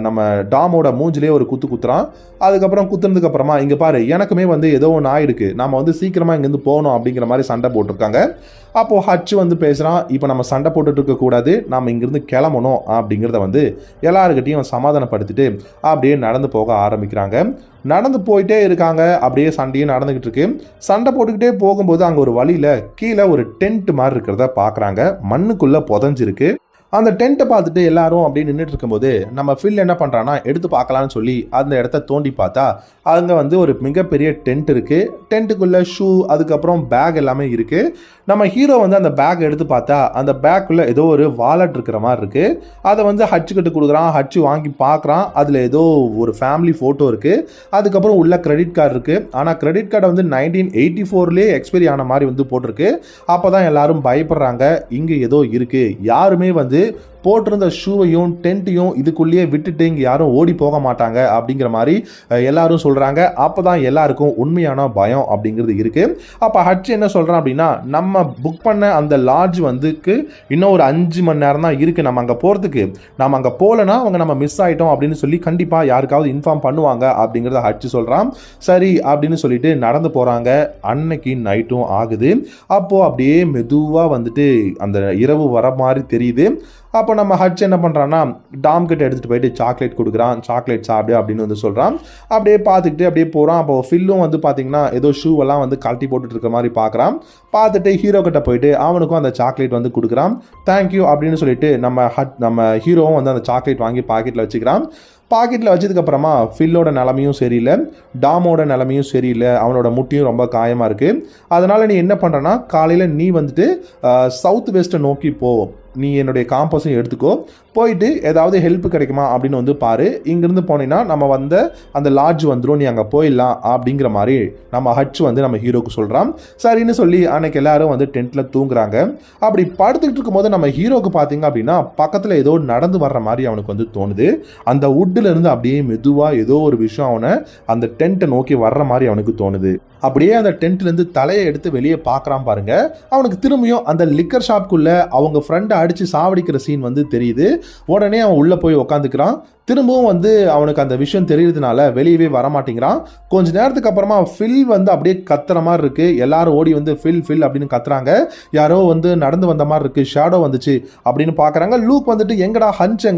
நம்ம டாமோட மூஞ்சிலே ஒரு குத்துறான். அதுக்கப்புறம் குத்துனதுக்கு அப்புறமா, இங்கே பாரு எனக்குமே வந்து ஏதோ ஒன்று ஆயிருக்கு, நம்ம வந்து சீக்கிரமாக இங்கேருந்து போகணும் அப்படிங்கிற மாதிரி சண்டை போட்டிருக்காங்க. அப்போது ஹட்ச் வந்து பேசுகிறான், இப்போ நம்ம சண்டை போட்டுட்டு இருக்கக்கூடாது, நம்ம இங்கேருந்து கிளம்பணும் அப்படிங்கிறத வந்து எல்லாருக்கிட்டையும் சமாதானப்படுத்திட்டு அப்படியே நடந்து போக ஆரம்பிக்கிறாங்க. நடந்து போயிட்டே இருக்காங்க. அப்படியே சண்டையும் நடந்துகிட்டு இருக்கு. சண்டை போட்டுக்கிட்டே போகும்போது அங்கே ஒரு வழியில் கீழே ஒரு டென்ட் மாதிரி இருக்கிறத பார்க்குறாங்க. மண்ணுக்குள்ளே புதஞ்சிருக்கு. அந்த டென்ட்டை பார்த்துட்டு எல்லாரும் அப்படியே நின்றுட்டு இருக்கும்போது நம்ம ஃபில் என்ன பண்ணுறான்னா, எடுத்து பார்க்கலான்னு சொல்லி அந்த இடத்த தோண்டி பார்த்தா அங்கே வந்து ஒரு மிகப்பெரிய டென்ட் இருக்குது. டென்ட்டுக்குள்ளே ஷூ, அதுக்கப்புறம் பேக் எல்லாமே இருக்குது. நம்ம ஹீரோ வந்து அந்த பேக் எடுத்து பார்த்தா அந்த பேக்குள்ளே ஏதோ ஒரு வாலெட் இருக்கிற மாதிரி இருக்குது. அதை வந்து ஹட்சுக்கிட்ட கொடுக்குறான். ஹட்சு வாங்கி பார்க்குறான். அதில் ஏதோ ஒரு ஃபேமிலி ஃபோட்டோ இருக்குது. அதுக்கப்புறம் உள்ள கிரெடிட் கார்டு இருக்குது. ஆனால் கிரெடிட் கார்டை வந்து 1984லேயே எக்ஸ்பைரி ஆன மாதிரி வந்து போட்டிருக்கு. அப்போ தான் எல்லாரும் பயப்படுறாங்க, இங்கே ஏதோ இருக்குது. யாருமே வந்து போட்டிருந்த ஷூவையும் டென்ட்டையும் இதுக்குள்ளேயே விட்டுட்டு இங்கே யாரும் ஓடி போக மாட்டாங்க அப்படிங்கிற மாதிரி எல்லாரும் சொல்கிறாங்க. அப்போ தான் எல்லாருக்கும் உண்மையான பயம் அப்படிங்கிறது இருக்குது. அப்போ ஹட்ச் என்ன சொல்கிறான் அப்படின்னா, நம்ம புக் பண்ண அந்த லாட்ஜ் வந்துக்கு இன்னும் ஒரு 5 மணி நேரம் தான் இருக்குது நம்ம அங்கே போகிறதுக்கு. நம்ம அங்கே போகலன்னா அவங்க நம்ம மிஸ் ஆகிட்டோம் அப்படின்னு சொல்லி கண்டிப்பாக யாருக்காவது இன்ஃபார்ம் பண்ணுவாங்க அப்படிங்கிறத ஹட்ச் சொல்கிறான். சரி அப்படின்னு சொல்லிட்டு நடந்து போகிறாங்க. அன்னைக்கு நைட்டும் ஆகுது. அப்போது அப்படியே மெதுவாக வந்துட்டு அந்த இரவு வர மாதிரி தெரியுது. அப்போ நம்ம ஹட்ச் என்ன பண்ணுறான்னா, டாம் கிட்ட எடுத்துகிட்டு போயிட்டு சாக்லேட் கொடுக்குறான். சாக்லேட் சாப்பிடு அப்படின்னு வந்து சொல்கிறான். அப்படியே பார்த்துக்கிட்டு அப்படியே போகிறான். அப்போ ஃபில்லும் வந்து பார்த்தீங்கன்னா ஏதோ ஷூவெல்லாம் வந்து கழட்டி போட்டுட்டு இருக்க மாதிரி பார்க்குறான். பார்த்துட்டு ஹீரோ கிட்ட போயிட்டு அவனுக்கும் அந்த சாக்லேட் வந்து கொடுக்குறான். தேங்க்யூ அப்படின்னு சொல்லிட்டு நம்ம ஹீரோவும் வந்து அந்த சாக்லேட் வாங்கி பாக்கெட்டில் வச்சுக்கிறான். பாக்கெட்டில் வச்சதுக்கப்புறமா ஃபில்லோட நிலமையும் சரியில்லை, டாமோட நிலமையும் சரியில்லை. அவனோட முட்டியும் ரொம்ப காயமாக இருக்குது. அதனால் நீ என்ன பண்ணுறன்னா, காலையில் நீ வந்துட்டு சவுத் வெஸ்ட்டை நோக்கி போ, நீ என்னுடைய காம்பஸையும் எடுத்துக்கோ, போயிட்டு ஏதாவது ஹெல்ப் கிடைக்குமா அப்படின்னு வந்து பாரு. இங்கேருந்து போனீங்கன்னா நம்ம வந்து அந்த லாட்ஜ் வந்துடும், நீ அங்கே போயிடலாம் அப்படிங்கிற மாதிரி நம்ம ஹட்ச் வந்து நம்ம ஹீரோக்கு சொல்கிறான். சரின்னு சொல்லி அன்னைக்கு எல்லாரும் வந்து டென்ட்டில் தூங்குறாங்க. அப்படி படுத்துக்கிட்டு இருக்கும்போது நம்ம ஹீரோக்கு பார்த்தீங்க அப்படின்னா பக்கத்தில் ஏதோ நடந்து வர்ற மாதிரி அவனுக்கு வந்து தோணுது. அந்த இருந்து அப்படியே மெதுவாக ஏதோ ஒரு விஷயம் அவனை அந்த டென்ட்டை நோக்கி வர்ற மாதிரி அவனுக்கு தோணுது. அப்படியே அந்த டென்ட்லேருந்து தலையை எடுத்து வெளியே பார்க்குறான் பாருங்க. அவனுக்கு திரும்பியும் அந்த லிக்கர் ஷாப்குள்ளே அவங்க ஃப்ரெண்டை அடித்து சாவடிக்கிற சீன் வந்து தெரியுது. உடனே அவன் உள்ளே போய் உக்காந்துக்கிறான். திரும்பவும் வந்து அவனுக்கு அந்த விஷயம் தெரியறதுனால வெளியவே வரமாட்டேங்கிறான். கொஞ்ச நேரத்துக்கு அப்புறமா ஃபில் வந்து அப்படியே கத்துற மாதிரி இருக்குது. எல்லாரும் ஓடி வந்து ஃபில் அப்படின்னு கத்துறாங்க. யாரோ வந்து நடந்து வந்த மாதிரி இருக்குது, ஷேடோ வந்துச்சு அப்படின்னு பார்க்குறாங்க. லூக் வந்துட்டு எங்கடா ஹட்ச்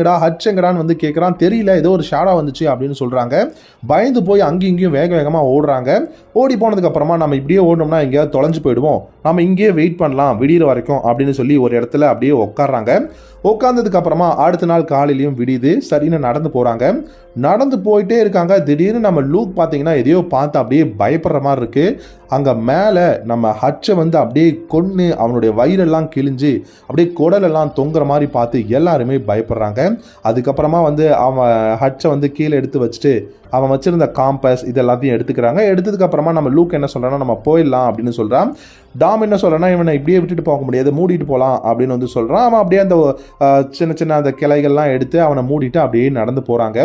எங்கடான்னு வந்து கேட்குறான். தெரியல, ஏதோ ஒரு ஷேடோ வந்துச்சு அப்படின்னு சொல்கிறாங்க. பயந்து போய் அங்கேயும் இங்கேயும் வேகமாக ஓடுறாங்க. ஓடி போனதுக்கப்புறமா நம்ம இப்படியே ஓடணும்னா எங்கேயாவது தொலைஞ்சு போயிடுவோம், நம்ம இங்கேயே வெயிட் பண்ணலாம் விடிகிற வரைக்கும் அப்படின்னு சொல்லி ஒரு இடத்துல அப்படியே உட்காடுறாங்க. உட்காந்ததுக்கு அப்புறமா அடுத்த நாள் காலையிலையும் விடியுது. சரின்னு நடந்து போகிறாங்க. நடந்து போயிட்டே இருக்காங்க. திடீர்னு நம்ம லூக் பார்த்தீங்கன்னா எதையோ பார்த்து அப்படியே பயப்படுற மாதிரி இருக்குது. அங்கே மேலே நம்ம ஹட்சை வந்து அப்படியே கொன்று அவனுடைய வயிறெல்லாம் கிழிஞ்சு அப்படியே குடலெல்லாம் தொங்குற மாதிரி பார்த்து எல்லாருமே பயப்படுறாங்க. அதுக்கப்புறமா வந்து அவன் ஹட்சை வந்து கீழே எடுத்து வச்சுட்டு அவன் வச்சுருந்த காம்பஸ் இது எல்லாத்தையும் எடுத்துக்கிறாங்க. எடுத்ததுக்கப்புறமா நம்ம லூக் என்ன சொல்கிறான்னா, நம்ம போயிடலாம் அப்படின்னு சொல்கிறான். டாம் என்ன சொல்கிறான்னா, இவனை இப்படியே விட்டுட்டு போக முடியாது, மூடிட்டு போகலாம் அப்படின்னு வந்து சொல்கிறான். அவன் அப்படியே அந்த சின்ன அந்த கிளைகள்லாம் எடுத்து அவனை மூடிட்டு அப்படியே நடந்து போகிறாங்க.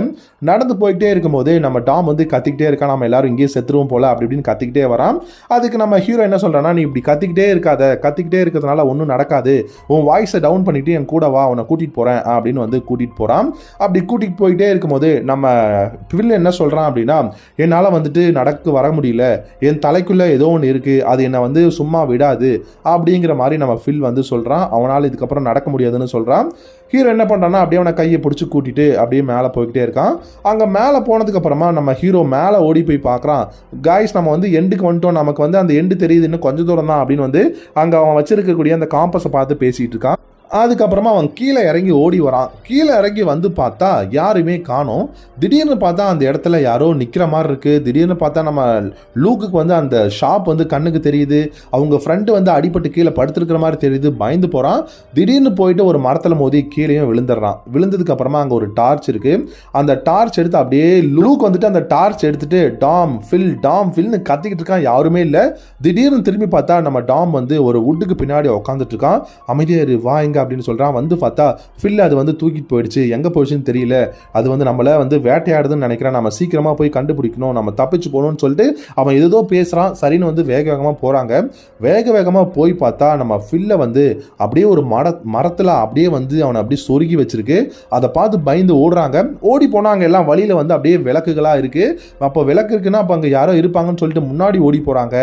நடந்து போயிட்டே இருக்கும்போது நம்ம டாம் வந்து கத்திக்கிட்டே இருக்கான். நம்ம எல்லாரும் இங்கேயே செத்துருவோம் போல அப்படி இப்படின்னு கத்திக்கிட்டே வரான். அதுக்கு நம்ம ஹீரோ என்ன சொல்கிறான்னா, நீ இப்படி கத்திக்கிட்டே இருக்கிறதுனால ஒன்றும் நடக்காது, உன் வாய்ஸை டவுன் பண்ணிவிட்டு என் கூட வா, உன்னை கூட்டிகிட்டு போகிறேன் அப்படின்னு வந்து கூட்டிகிட்டு போகிறான். அப்படி கூட்டிகிட்டு போயிட்டே இருக்கும்போது நம்ம வில் என்ன சொல்கிறான் அப்படின்னா, என்னால் வந்துட்டு வர முடியல, என் தலைக்குள்ளே ஏதோ ஒன்று இருக்குது, அது என்னை வந்து சும்மா விடாது அப்படிங்கிற மாதிரி நம்ம ஃபில் வந்து சொல்கிறான். அவனால் இதுக்கப்புறம் நடக்க முடியாதுன்னு சொல்கிறான். ஹீரோ என்ன பண்ணுறான்னா, அப்படியே அவனை கையை பிடிச்சி கூட்டிகிட்டு அப்படியே மேலே போய்கிட்டே இருக்கான். அங்கே மேலே போனதுக்கப்புறமா நம்ம ஹீரோ மேலே ஓடி போய் பார்க்குறான். காய்ஸ், நம்ம வந்து எண்டுக்கு வந்துட்டோம், நமக்கு வந்து அந்த எண்டு தெரியுது, இன்னும் கொஞ்சம் தூரம் தான் அப்படின்னு வந்து அங்கே அவன் வச்சிருக்கக்கூடிய அந்த காம்பஸை பார்த்து பேசிகிட்டு இருக்கான். அதுக்கப்புறமா அவன் கீழே இறங்கி ஓடி வரான். கீழே இறங்கி வந்து பார்த்தா யாருமே காணோம். திடீர்னு பார்த்தா அந்த இடத்துல யாரோ நிற்கிற மாதிரி இருக்குது. திடீர்னு பார்த்தா நம்ம லூக்குக்கு வந்து அந்த ஷாப் வந்து கண்ணுக்கு தெரியுது. அவங்க ஃப்ரெண்டு வந்து அடிபட்டு கீழே படுத்துருக்கிற மாதிரி தெரியுது. பயந்து போகிறான். திடீர்னு போயிட்டு ஒரு மரத்தில் மோதி கீழேயும் விழுந்துடுறான். விழுந்ததுக்கு அப்புறமா அங்கே ஒரு டார்ச் இருக்குது. அந்த டார்ச் எடுத்து அப்படியே லூக் வந்துட்டு அந்த டார்ச் எடுத்துட்டு டாம் ஃபில்னு கத்திக்கிட்டு இருக்கான். யாருமே இல்லை. திடீர்னு திரும்பி பார்த்தா நம்ம டாம் வந்து ஒரு வுட்டுக்கு பின்னாடி உட்காந்துட்டு இருக்கான். அமைதியாரு வா எங்க அப்படின்னு சொல்கிறான். வந்து பார்த்தா ஃபில் அது வந்து தூக்கிட்டு போயிடுச்சு. எங்கே போயிடுச்சுன்னு தெரியல. அது வந்து நம்மளை வந்து வேட்டையாடுதுன்னு நினைக்கிறேன். நம்ம சீக்கிரமாக போய் கண்டுபிடிக்கணும். நம்ம தப்பிச்சு போகணும்னு சொல்லிட்டு அவன் ஏதோ பேசுகிறான். சரின்னு வந்து வேக வேகமாக போகிறாங்க. வேகமாக போய் பார்த்தா நம்ம ஃபில்லை வந்து அப்படியே ஒரு மரத்தில் அப்படியே வந்து அவனை அப்படியே சொருகி வச்சிருக்கு. அதை பார்த்து பயந்து ஓடுறாங்க. ஓடி போனாங்க. எல்லாம் வழியில் வந்து அப்படியே விளக்குகளாக இருக்குது. அப்போ விளக்கு இருக்குன்னா அப்போ அங்கே யாரோ இருப்பாங்கன்னு சொல்லிட்டு முன்னாடி ஓடி போகிறாங்க.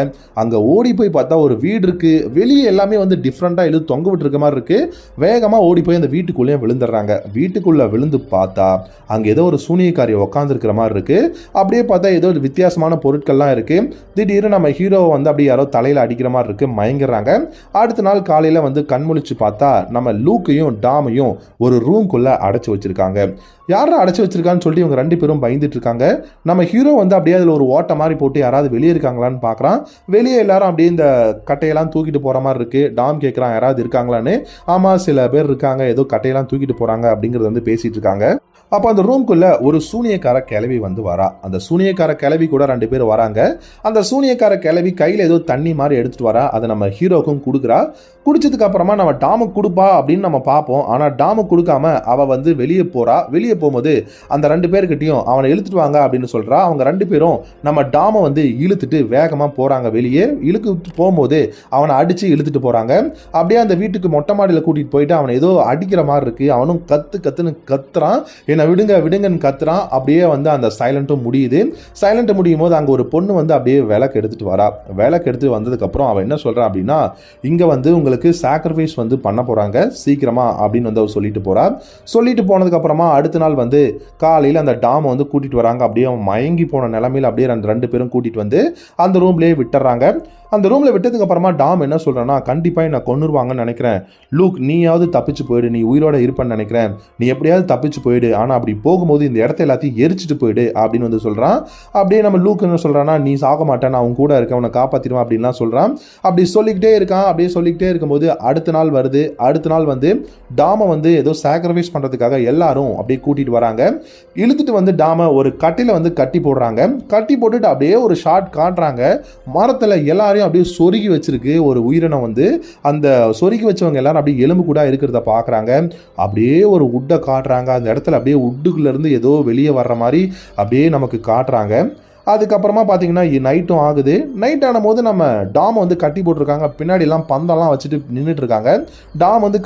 அங்கே ஓடி போய் பார்த்தா ஒரு வீடு இருக்குது. வெளியே எல்லாமே வந்து டிஃப்ரெண்ட்டாக எழுது தொங்க விட்டுருக்க மாதிரி இருக்குது. வேகமாக ஓடி போய் அந்த வீட்டுக்குள்ளேயே விழுந்துடுறாங்க. வீட்டுக்குள்ளே விழுந்து பார்த்தா அங்கே ஏதோ ஒரு சூனியக்காரி உட்காந்துருக்கிற மாதிரி இருக்குது. அப்படியே பார்த்தா ஏதோ ஒரு வித்தியாசமான பொருட்கள்லாம் இருக்குது. திடீர்னு நம்ம ஹீரோவை வந்து அப்படியே யாரோ தலையில் அடிக்கிற மாதிரி இருக்குது. மயங்குறாங்க. அடுத்த நாள் காலையில் வந்து கண்முழிச்சு பார்த்தா நம்ம லூக்கையும் டாமையும் ஒரு ரூம்குள்ளே அடைச்சி வச்சுருக்காங்க. யாரும் அடைச்சி வச்சிருக்கான்னு சொல்லி இவங்க 2 பேரும் பயந்துட்டு இருக்காங்க. நம்ம ஹீரோ வந்து அப்படியே அதில் ஒரு ஓட்டை மாதிரி போட்டு யாராவது வெளியே இருக்காங்களான்னு பார்க்குறான். வெளியே எல்லாரும் அப்படியே இந்த கட்டையெல்லாம் தூக்கிட்டு போகிற மாதிரி இருக்குது. டாம் கேட்குறான் யாராவது இருக்காங்களான்னு. ஆமாம் சில பேர் இருக்காங்க. ஏதோ கட்டையெல்லாம் தூக்கிட்டு போகிறாங்க அப்படிங்கிறது வந்து பேசிகிட்டு இருக்காங்க. அப்போ அந்த ரூம்குள்ளே ஒரு சூனியக்கார கிளவி வந்து வரா. அந்த சூனியக்கார கிளவி கூட 2 பேர் வராங்க. அந்த சூனியக்கார கிளவி கையில் ஏதோ தண்ணி மாதிரி எடுத்துகிட்டு வரா. அதை நம்ம ஹீரோக்கும் கொடுக்குறா. குடிச்சதுக்கு அப்புறமா நம்ம டாமுக்கு கொடுப்பா அப்படின்னு நம்ம பார்ப்போம். ஆனால் டாமுக்கு கொடுக்காம அவள் வந்து வெளியே போகிறா. வெளியே போகும்போது அந்த 2 பேர்கிட்டையும் அவனை இழுத்துட்டு வாங்க அப்படின்னு சொல்கிறா. அவங்க 2 பேரும் நம்ம டாமை வந்து இழுத்துட்டு வேகமாக போகிறாங்க. வெளியே இழுத்து போகும்போது அவனை அடித்து இழுத்துட்டு போகிறாங்க. அப்படியே அந்த வீட்டுக்கு மொட்டை மாடியில் கூட்டிகிட்டு போயிட்டு அவனை ஏதோ அடிக்கிற மாதிரி இருக்குது. அவனும் கத்துன்னு கத்துறான். என்னை விடுங்கன்னு கத்துறான். அப்படியே வந்து அந்த சைலண்ட்டும் முடியுது. சைலண்ட் முடியும் போது அங்கே ஒரு பொண்ணு வந்து அப்படியே விளக்கு எடுத்துகிட்டு வரா. விளக்கு எடுத்து வந்ததுக்கப்புறம் அவன் என்ன சொல்கிறான் அப்படின்னா, இங்கே வந்து உங்களுக்கு சாக்ரிஃபைஸ் வந்து பண்ண போகிறாங்க சீக்கிரமா அப்படின்னு வந்து அவர் சொல்லிட்டு போகிறார். சொல்லிட்டு போனதுக்கப்புறமா அடுத்த நாள் வந்து காலையில் அந்த டாமை வந்து கூட்டிகிட்டு வராங்க. அப்படியே அவன் மயங்கி போன நிலமையில் அப்படியே 2 பேரும் கூட்டிகிட்டு வந்து அந்த ரூம்லேயே விட்டுறாங்க. அந்த ரூமில் விட்டதுக்கு அப்புறமா டாம் என்ன சொல்கிறான்னா, கண்டிப்பாக என்னை கொன்னுருவாங்கன்னு நினைக்கிறேன். லூக் நீயாவது தப்பிச்சு போயிடு. நீ உயிரோட இருப்பேன்னு நினைக்கிறேன். நீ எப்படியாவது தப்பிச்சு போயிடு. ஆனால் அப்படி போகும்போது இந்த இடத்த எல்லாத்தையும் எரிச்சிட்டு போயிடு அப்படின்னு வந்து சொல்கிறான். அப்படியே நம்ம லூக் என்ன சொல்கிறான்னா, நீ சாக மாட்டேன், நான் அவன் கூட இருக்கேன், அவனை காப்பாற்றிடுவான் அப்படின்லாம் சொல்கிறான். அப்படி சொல்லிக்கிட்டே இருக்கான். அப்படியே சொல்லிக்கிட்டே இருக்கும்போது அடுத்த நாள் வருது. அடுத்த நாள் வந்து டாமை வந்து ஏதோ சாக்ரிஃபைஸ் பண்ணுறதுக்காக எல்லாரும் அப்படியே கூட்டிகிட்டு வராங்க. இழுத்துட்டு வந்து டாமை ஒரு கட்டில வந்து கட்டி போடுறாங்க. கட்டி போட்டுட்டு அப்படியே ஒரு ஷாட் காட்டுறாங்க. மரத்தில் எல்லாரையும் அப்படியே சொருகி வச்சிருக்கு ஒரு உயிரினம் வந்து. அந்த சொருகி வச்சவங்க எல்லாரும் அப்படியே எலும்பு கூட இருக்கிறத பார்க்குறாங்க. அப்படியே ஒரு உட்டை காட்டுறாங்க. அந்த இடத்துல அப்படியே உட்டுக்குள்ளேருந்து ஏதோ வெளியே வர்ற மாதிரி அப்படியே நமக்கு காட்டுறாங்க. அதுக்கப்புறமா பார்த்தீங்கன்னா நைட்டும் ஆகுது. நைட் ஆன போது நம்ம டாம் வந்து கட்டி போட்டிருக்காங்க. பின்னாடிலாம் பந்தம்லாம் வச்சுட்டு நின்றுட்டு இருக்காங்க. டாம் வந்து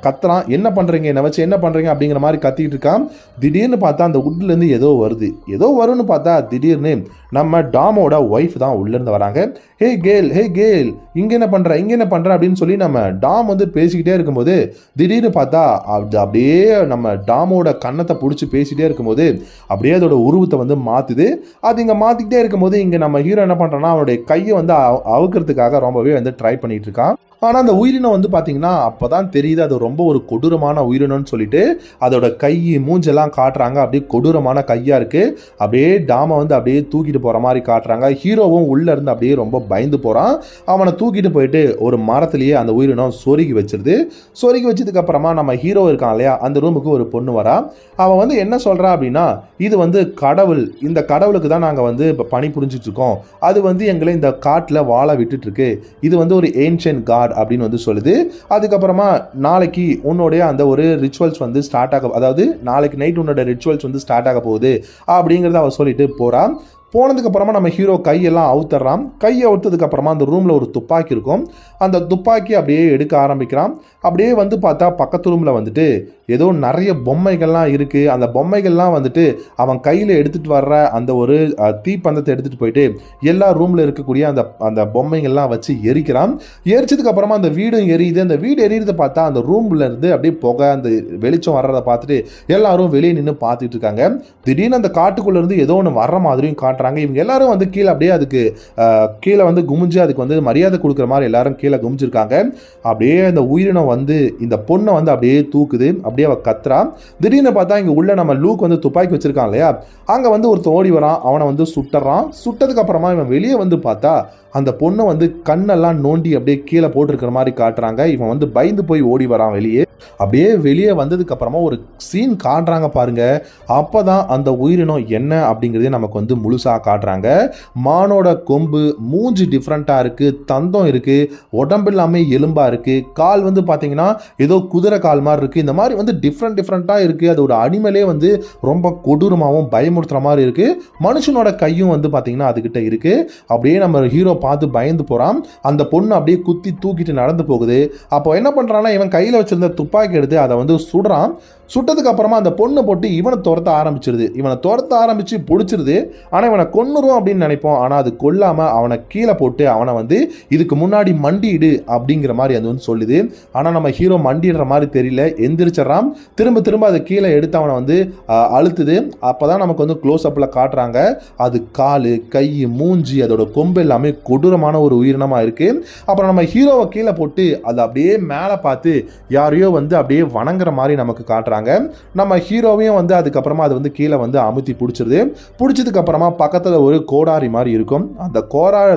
கத்துறான் என்ன பண்ணுறீங்க, என்னை வச்சு என்ன பண்ணுறீங்க அப்படிங்கிற மாதிரி கத்திட்டு இருக்கான். திடீர்னு பார்த்தா அந்த உட்லேருந்து ஏதோ வரும்னு பார்த்தா திடீர்னு நம்ம டாமோட ஒய்ஃப் தான் உள்ளேருந்து வராங்க. ஹே கேல் இங்கே என்ன பண்ணுற அப்படின்னு சொல்லி நம்ம டாம் வந்து பேசிக்கிட்டே இருக்கும்போது திடீர்னு பார்த்தா அப்படியே நம்ம டாமோட கன்னத்தை பிடிச்சி பேசிகிட்டே இருக்கும்போது அப்படியே அதோட உருவத்தை வந்து மாற்றுது. அது இங்கே மாற்றிக்கிட்டே இருக்கும்போது இங்கே நம்ம ஹீரோ என்ன பண்ணுறான்னா அவனுடைய கையை வந்து அவுக்கிறதுக்காக ரொம்பவே வந்து ட்ரை பண்ணிட்டு இருக்கான். ஆனால் அந்த உயிரினம் வந்து பார்த்தீங்கன்னா அப்போ தான் தெரியுது அது ரொம்ப ஒரு கொடூரமான உயிரினம்னு சொல்லிட்டு அதோட கை மூஞ்செல்லாம் காட்டுறாங்க. அப்படியே கொடூரமான கையாக இருக்குது. அப்படியே டாமை வந்து அப்படியே தூக்கிட்டு போகிற மாதிரி காட்டுறாங்க. ஹீரோவும் உள்ளே இருந்து அப்படியே ரொம்ப பயந்து போகிறான். அவனை தூக்கிட்டு போயிட்டு ஒரு மரத்துலேயே அந்த உயிரினம் சொருகி வச்சிருது. சொருகி வச்சதுக்கப்புறமா நம்ம ஹீரோ இருக்கான் இல்லையா, அந்த ரூமுக்கு ஒரு பொண்ணு வரா. அவன் வந்து என்ன சொல்கிறா அப்படின்னா, இது வந்து கடவுள், இந்த கடவுளுக்கு தான் நாங்கள் வந்து இப்போ பணி புரிஞ்சிட்டு இருக்கோம். அது வந்து எங்களை இந்த காட்டில் வாழ விட்டுட்டு இருக்கு. இது வந்து ஒரு ஏன்ஷியன்ட் காட் அப்படின்னு வந்து சொல்லுது. அதுக்கப்புறமா நாளைக்கு உன்னோடைய அந்த ஒரு ரிச்சுவல்ஸ் வந்து ஸ்டார்ட் ஆக, அதாவது நாளைக்கு நைட் உன்னோட ரிச்சுவல்ஸ் வந்து ஸ்டார்ட் ஆக போகுது அப்படிங்கிறத அவ சொல்லிட்டு போறான். போனதுக்கப்புறமா நம்ம ஹீரோ கையெல்லாம் அவுத்துறான். கையை அவுத்ததுக்கப்புறமா அந்த ரூமில் ஒரு துப்பாக்கி இருக்கும். அந்த துப்பாக்கி அப்படியே எடுக்க ஆரம்பிக்கிறான். அப்படியே வந்து பார்த்தா பக்கத்து ரூமில் வந்துட்டு ஏதோ நிறைய பொம்மைகள்லாம் இருக்குது. அந்த பொம்மைகள்லாம் வந்துட்டு அவன் கையில் எடுத்துகிட்டு வர்ற அந்த ஒரு தீப்பந்தத்தை எடுத்துகிட்டு போயிட்டு எல்லா ரூமில் இருக்கக்கூடிய அந்த பொம்மைகள்லாம் வச்சு எரிக்கிறான். எரிச்சதுக்கப்புறமா அந்த வீடும் எரியுது. அந்த வீடு எரியுறதை பார்த்தா அந்த ரூமில் இருந்து அப்படியே புகை அந்த வெளிச்சம் வர்றதை பார்த்துட்டு எல்லாரும் வெளியே நின்று பார்த்துட்டு இருக்காங்க. திடீர்னு அந்த காட்டுக்குள்ளேருந்து ஏதோ ஒன்று வர்ற மாதிரியும் காட்டுறாங்க. காட்டுறாங்க. இவங்க எல்லாரும் வந்து கீழே அப்படியே அதுக்கு கீழே வந்து குமிஞ்சு அதுக்கு வந்து மரியாதை கொடுக்குற மாதிரி எல்லாரும் கீழே குமிஞ்சிருக்காங்க. அப்படியே அந்த உயிரினம் வந்து இந்த பொண்ணை வந்து அப்படியே தூக்குது. அப்படியே அவள் கத்துறா. திடீர்னு பார்த்தா இங்கே உள்ள நம்ம லூக் வந்து துப்பாக்கி வச்சிருக்கான் இல்லையா, அங்கே வந்து ஒருத்தன் ஓடி வரான். அவனை வந்து சுட்டுறான். சுட்டதுக்கு அப்புறமா இவன் வெளியே வந்து பார்த்தா அந்த பொண்ணை வந்து கண்ணெல்லாம் நோண்டி அப்படியே கீழே போட்டிருக்கிற மாதிரி காட்டுறாங்க. இவன் வந்து பயந்து போய் ஓடி வரான் வெளியே. அப்படியே வெளியே வந்ததுக்கு அப்புறமா ஒரு சீன் காட்டுறாங்க பாருங்க. அப்பதான் அந்த உயிரினம் என்ன அப்படிங்கிறதே நமக்கு வந்து முழுசா காட்டுறாங்க. மானோட கொம்பு, மூஞ்சி டிஃப்ரெண்டா இருக்கு, தந்தம் இருக்கு, உடம்பு எல்லாமே எலும்பா இருக்கு, கால் வந்து பாத்தீங்கன்னா ஏதோ குதிரை கால் மாதிரி இருக்கு. இந்த மாதிரி வந்து டிஃப்ரெண்டா இருக்கு. அதோட அனிமலே வந்து ரொம்ப கொடூரமாகவும் பயமுறுத்துற மாதிரி இருக்கு. மனுஷனோட கையும் வந்து பாத்தீங்கன்னா அதுகிட்ட இருக்கு. அப்படியே நம்ம ஹீரோ பார்த்து பயந்து போறான். அந்த பொண்ணு அப்படியே குத்தி தூக்கிட்டு நடந்து போகுது. அப்போ என்ன பண்றான்னா, இவன் கையில வச்சிருந்த துப்பாக்கி எடுத்து அதை வந்து சுடுறான். சுட்டதுக்கு அப்புறமா அந்த பொண்ணை போட்டு இவனை துரத்த ஆரம்பிச்சிருது. இவனை துரத்த ஆரம்பிச்சு பிடிச்சிருது. ஆனால் இவனை கொன்னுரும் அப்படின்னு நினைப்போம். ஆனால் அது கொல்லாம அவனை கீழே போட்டு அவனை வந்து இதுக்கு முன்னாடி மண்டிடு அப்படிங்கிற மாதிரி அது வந்து சொல்லுது. ஆனால் நம்ம ஹீரோ மண்டிடுற மாதிரி தெரியல, எந்திரிச்சிடறான். திரும்ப திரும்ப அதை கீழே எடுத்து அவனை வந்து அழுத்துது. அப்போதான் நமக்கு வந்து க்ளோஸ் அப்பில் காட்டுறாங்க. அது கால், கை, மூஞ்சி, அதோட கொம்பு எல்லாமே கொடூரமான ஒரு உயிரினமாக இருக்கு. அப்புறம் நம்ம ஹீரோவை கீழே போட்டு அதை அப்படியே மேலே பார்த்து யாரையோ வந்து அப்படியே வணங்குற மாதிரி நமக்கு காட்டுறாங்க. நம்ம ஹீரோவையும் வந்து அதுக்கப்புறமா அது வந்து கீழே வந்து அமுத்தி பிடிச்சிருது. பிடிச்சதுக்கு அப்புறமா பக்கத்தில் ஒரு கோடாரி மாதிரி இருக்கும். அந்த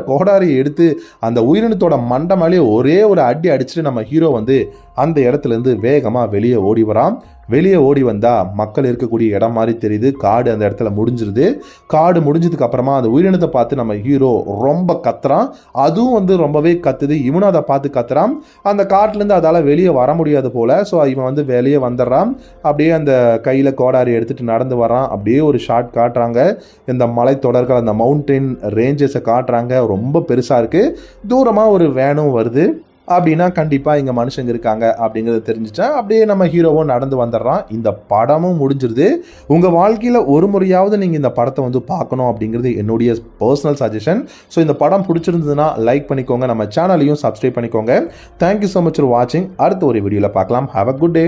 கோடாரியை எடுத்து அந்த உயிரினத்தோட மண்டை மேலே ஒரே ஒரு அடி அடிச்சுட்டு நம்ம ஹீரோ வந்து அந்த இடத்துல இருந்து வேகமாக வெளியே ஓடி வரான். வெளியே ஓடி வந்தால் மக்கள் இருக்கக்கூடிய இடம் மாதிரி தெரியுது. காடு அந்த இடத்துல முடிஞ்சிருது. காடு முடிஞ்சதுக்கு அப்புறமா அந்த உயிரினத்தை பார்த்து நம்ம ஹீரோ ரொம்ப கத்துறான். அதுவும் வந்து ரொம்பவே கத்துது. இவனும் அதை பார்த்து கத்துறான். அந்த காட்டிலேருந்து அதால் வெளியே வர முடியாது போல. ஸோ இவன் வந்து வெளியே வந்துடுறான். அப்படியே அந்த கையில் கோடாரி எடுத்துகிட்டு நடந்து வரான். அப்படியே ஒரு ஷாட் காட்டுறாங்க. இந்த மலைத்தொடர்கள், அந்த மவுண்டைன் ரேஞ்சஸை காட்டுறாங்க. ரொம்ப பெருசாக இருக்குது. தூரமாக ஒரு வேனும் வருது. அப்படின்னா கண்டிப்பாக இங்கே மனுஷங்க இருக்காங்க அப்படிங்கிறத தெரிஞ்சுட்டா அப்படியே நம்ம ஹீரோவும் நடந்து வந்துடுறான். இந்த படமும் முடிஞ்சிருது. உங்கள் வாழ்க்கையில் ஒரு முறையாவது நீங்கள் இந்த படத்தை வந்து பார்க்கணும் அப்படிங்கிறது என்னுடைய பர்சனல் சஜஷன். ஸோ இந்த படம் பிடிச்சிருந்ததுன்னா லைக் பண்ணிக்கோங்க. நம்ம சேனலையும் சப்ஸ்கிரைப் பண்ணிக்கோங்க. தேங்க்யூ ஸோ மச் ஃபார் வாட்சிங். அடுத்த ஒரு வீடியோவில் பார்க்கலாம். Have a good day.